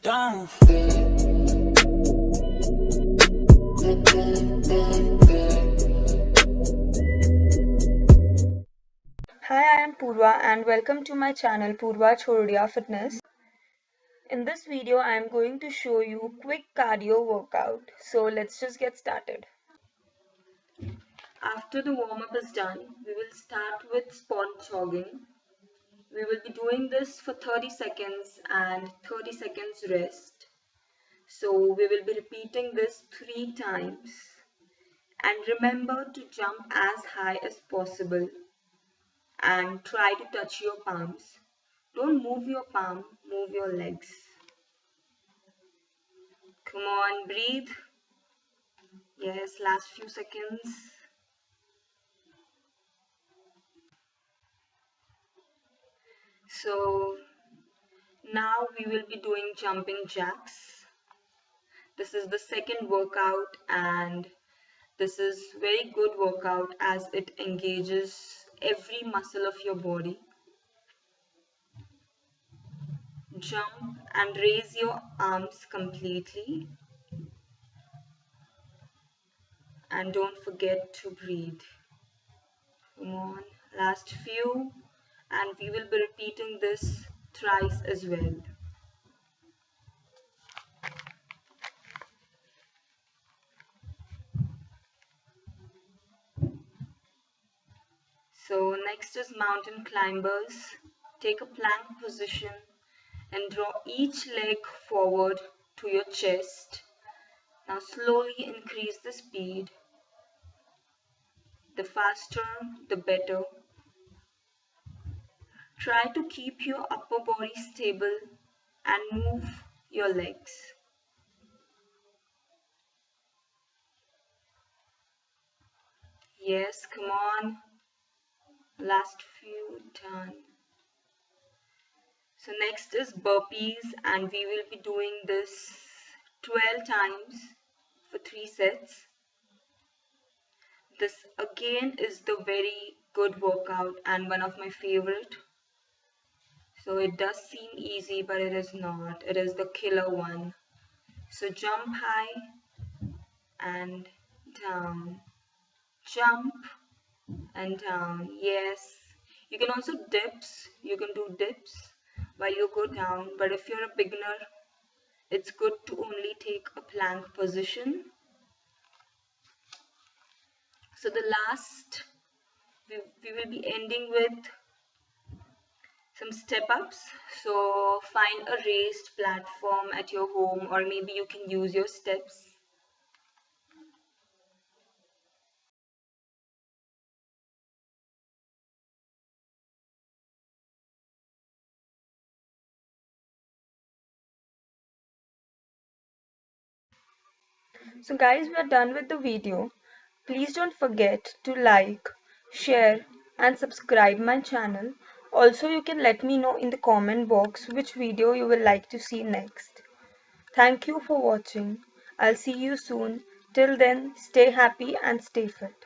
down. Hi, I am Purva and welcome to my channel Purva Chordia Fitness. In this video, I am going to show you quick cardio workout. So let's just get started. After the warm-up is done, we will start with spot jogging. We will be doing this for 30 seconds and 30 seconds rest. So we will be repeating this 3 times. And remember to jump as high as possible and try to touch your palms. Don't move your palm, move your legs. Come on, breathe. Yes, last few seconds. So now we will be doing jumping jacks. This is the second workout and this is very good workout as it engages every muscle of your body. Jump and raise your arms completely. And don't forget to breathe. Come on, last few. And we will be repeating this thrice as well. So next is mountain climbers. Take a plank position and draw each leg forward to your chest. Now slowly increase the speed. The faster, the better. Try to keep your upper body stable and move your legs. Yes, come on. Last few done. So next is burpees and we will be doing this 12 times for 3 sets. This again is the very good workout and one of my favorite. So it does seem easy but it is not. It is the killer one. So jump high and down. Jump and down. Yes. You can also dips. You can do dips while you go down. But if you're a beginner, it's good to only take a plank position. So the last, we will be ending with some step ups. So find a raised platform at your home or maybe you can use your steps. So guys, we are done with the video. Please don't forget to like, share and subscribe my channel. Also, you can let me know in the comment box which video you will like to see next. Thank you for watching. I'll see you soon. Till then, stay happy and stay fit.